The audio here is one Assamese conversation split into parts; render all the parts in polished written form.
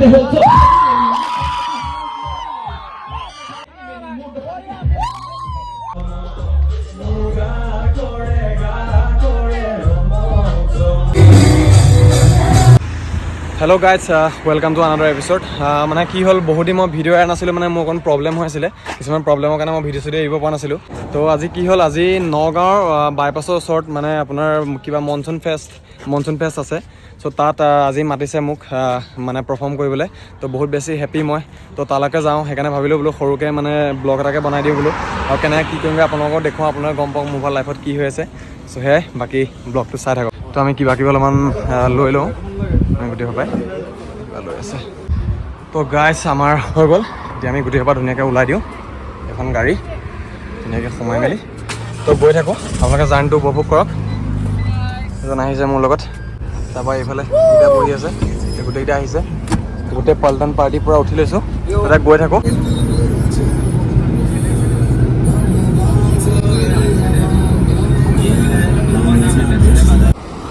Hello' guys, welcome to another episode. মানে কি হ'ল, বহুত দিন মই ভিডিঅ' এৰা নাছিলোঁ, মানে মোৰ অকণ প্ৰব্লেম হৈ আছিলে। কিছুমান প্ৰব্লেমৰ কাৰণে মই ভিডিঅ' চিডিঅ' এৰিব পৰা নাছিলোঁ। তো আজি কি হ'ল, আজি নগাঁৱৰ বাইপাছৰ ওচৰত মানে আপোনাৰ কিবা মনচুন ফেষ্ট আছে। চ' তাত আজি মাতিছে মোক মানে পাৰফৰ্ম কৰিবলৈ। তো বহুত বেছি হেপ্পী মই। তো তালৈকে যাওঁ, সেইকাৰণে ভাবিলোঁ বোলো সৰুকৈ মানে ব্লগ এটাকে বনাই দিওঁ বোলো, আৰু কেনেকৈ কি কৰিমগৈ আপোনালোকক দেখুৱাওঁ, আপোনালোকে গম পাওক মোবাইল লাইফত কি হৈ আছে। চ' সেয়াই, বাকী ব্লগটো চাই থাকক। তো আমি কিবা অলপমান লৈ লওঁ, গোটেই সোপাই লৈ আছে। তো গাইজ, আমাৰ হৈ গ'ল। এতিয়া আমি গোটেই সোপা ধুনীয়াকৈ ওলাই দিওঁ এখন গাড়ী, ধুনীয়াকৈ সোমাই মেলি তো গৈ থাকোঁ। আপোনালোকে জাৰ্ণিটো উপভোগ কৰক। এজন আহিছে মোৰ লগত, তাৰপৰা এইফালে এতিয়া বহি আছে, গোটেইকেইটা আহিছে। গোটেই পল্টন পাৰ্টিৰ পৰা উঠি লৈছোঁ, তাতে গৈ থাকোঁ।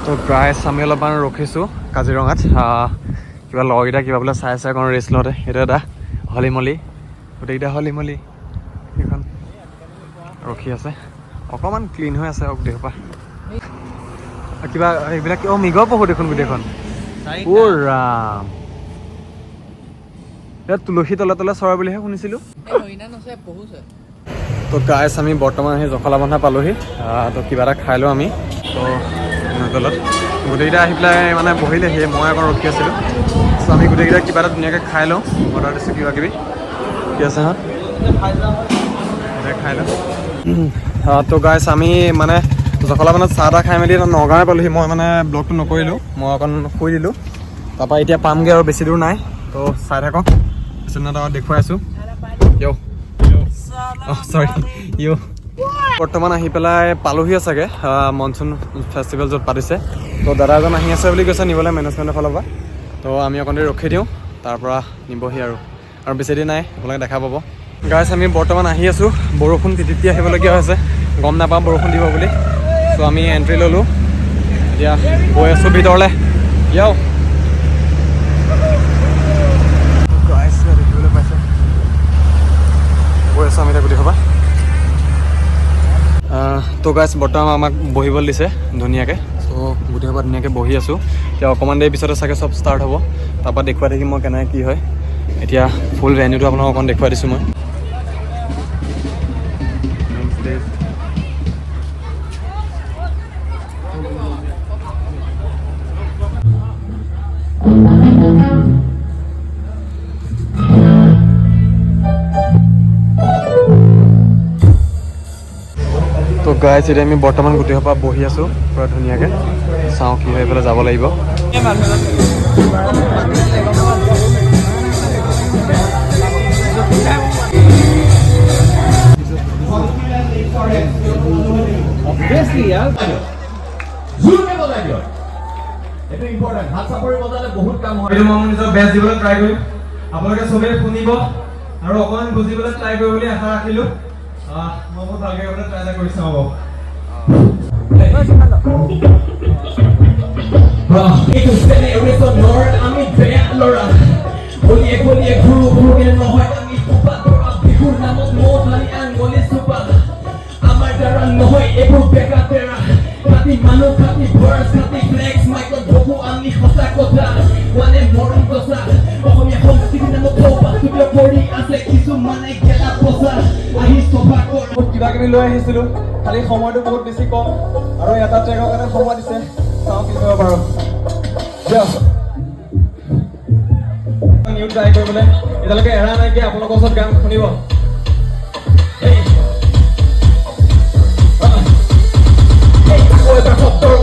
তো গাইজ, আমি অলপমান ৰখিছোঁ কাজিৰঙাত। কিবা লগৰকেইটা কিবা বোলে চাই অকণ ৰেষ্ট লওঁতে। সেইটো এটা হলিমলি, গোটেইকেইটা হলিমলি সেইখন ৰখি আছে। অকণমান ক্লিন হৈ আছে আৰু গোটেইসোপা কিবা এইবিলাক মৃগৰ পহু দেখোন গোটেইখন। ৰাম, ইয়াত তুলসী তলে তলে চৰে বুলিহে শুনিছিলোঁ। তো গাইজ, আমি বৰ্তমান সেই জখলাবন্ধা পালোহি। তো কিবা এটা খাই লওঁ আমি। তো তলত গোটেইকেইটা আহি পেলাই মানে বহিলেহি, মই আকৌ ৰখি আছিলোঁ। চ' আমি গোটেইকেইটা কিবা এটা ধুনীয়াকৈ খাই লওঁ। অৰ্ডাৰ দিছোঁ কিবা কিবি, কি আছে হা খাই লওঁ। তো গাইজ, আমি মানে জখলাবন্ধাত চাহ তাহ খাই মেলি নগাঁৱে পালোহি। মই মানে ব্লগটো নকৰিলোঁ, মই অকণ শুই দিলোঁ। তাৰপৰা এতিয়া পামগৈ আৰু বেছি দূৰ নাই। তো চাই থাকক, দেখুৱাই আছোঁ। চৰি বৰ্তমান আহি পেলাই পালোহিয়ে চাগে মনচুন ফেষ্টিভেল য'ত পাতিছে। তো দাদা এজন আহি আছে বুলি কৈছে নিবলৈ, মেনেজমেণ্টৰ ফালৰ পৰা। তো আমি অকণ দেৰি ৰখি দিওঁ, তাৰপৰা নিবহি আৰু বেছি দেৰি নাই, আপোনালোকে দেখা পাব। গাইজ, আমি বৰ্তমান আহি আছোঁ। বৰষুণ তিতি আহিবলগীয়া হৈছে, গম নাপাওঁ বৰষুণ দিব বুলি। চ' আমি এণ্ট্ৰি ল'লোঁ, এতিয়া গৈ আছোঁ ভিতৰলৈ। গাইজ, দেখিবলৈ পাইছে, গৈ আছোঁ আমি এতিয়া গোটেই সোপা। তো গাইজ, বৰ্তমান আমাক বহিবলৈ দিছে ধুনীয়াকৈ। চ' গোটেই সোপা ধুনীয়াকৈ বহি আছোঁ। এতিয়া অকণমান দেৰি পিছতে চাগে চব ষ্টাৰ্ট হ'ব। তাৰপৰা দেখুৱাই থাকিম মই কেনেকৈ কি হয়। এতিয়া ফুল ভেন্যুটো আপোনাক অকণ দেখুৱাই দিছোঁ মই। তো গাইজ, এতিয়া আমি বৰ্তমান গোটেই সোপা বহি আছোঁ পুৰা ধুনীয়াকৈ। চাওঁ কি হৈ পেলাই যাব লাগিব। আপোনালোকে চবেই শুনিব আৰু অকণমান বুজিবলৈ ট্ৰাই কৰিব বুলি আশা ৰাখিলোঁ। মই বহুত ভালকৈ ট্ৰাই এটা কৰি চাওঁ। কিবা কিবি লৈ আহিছিলোঁ, খালি সময়টো বহুত বেছি কম আৰু এটা ট্ৰেকৰ কাৰণে সময় দিছে। চাওঁ কি কৰিব পাৰোঁ। নিউ ট্ৰাই কৰিবলৈ এতিয়ালৈকে এৰা নাইকিয়া, আপোনালোকৰ ওচৰত গান শুনিব।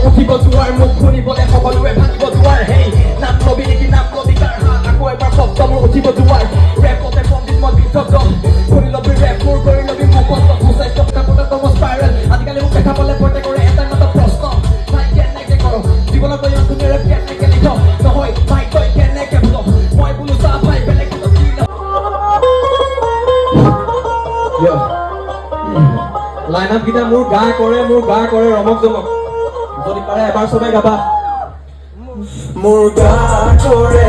উঠিব যোৱাৰ মুখ শুনিবলৈ সকলোৱে ভাঙিব যোৱাৰ। সেই নাম লবি নেকি, নাম লবি কাৰ হাত, আকৌ এবাৰ শব্দ মোৰ উঠিব যোৱাৰ। ৰেপতে পণ্ডিত মই বিদ্ধ কৰি লবি ৰেপ মোৰ, কৰি লবি মোক কষ্ট সুস্বাস্থ্য কাপোৰত কৰ্ম স্পাইৰেল। আজিকালি মোক দেখা পালে পৰ্টে কৰে এটা মাত্ৰ প্ৰশ্ন, ভাই কেনেকে কৰ জীৱনত তই ইমান ধুনীয়া ৰেপ কেনেকে লিখ, নহয় ভাই তই কেনেকে ভুল। মই বোলো চাহ ভাই বেলেগ লাইন আপ কেইটা মোৰ গা কৰে ৰমক জমক। যদি পাৰে এবাৰ চবে গাবা। মোৰ গা কৰে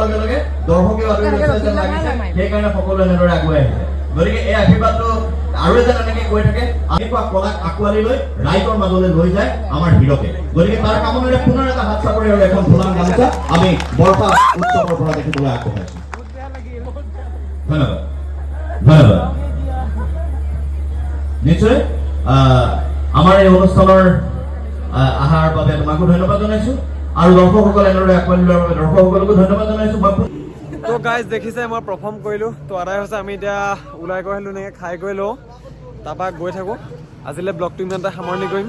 লগে লগে দৰ্শকে সেইকাৰণে সকলো এনেদৰে আগুৱাই আহিছে গতিকে এই আশীৰ্বাদটো আৰু এজন এনেকে গৈ থাকে আমি কলাক আঁকোৱালি লৈ ৰাইজৰ মাজলৈ লৈ যায় আমাৰ হিৰকে গতিকে তাৰ কামনাৰে পুনৰ এটা হাত চাপৰি আৰু এখন ফুলাম গামোচা আমি বৰ্ষা উৎসৱৰ পৰা দেখিবলৈ আগবঢ়াইছো ধন্যবাদ ধন্যবাদ নিশ্চয় আমাৰ এই অনুষ্ঠানৰ আহাৰ বাবে তোমাকো ধন্যবাদ জনাইছো আৰু দৰ্শকসকলে এনেদৰে আঁকোৱালি লোৱাৰ বাবে দৰ্শকসকলকো ধন্যবাদ জনাইছো তো গাইজ দেখিছে মই পাৰফৰ্ম কৰিলোঁ তো আদায় হৈছে আমি এতিয়া ওলাই গৈ আহিলোঁ এনেকৈ খাই গৈ লওঁ তাৰপৰা গৈ থাকোঁ আজিলৈ ব্লগটো ইমানতে সামৰণি কৰিম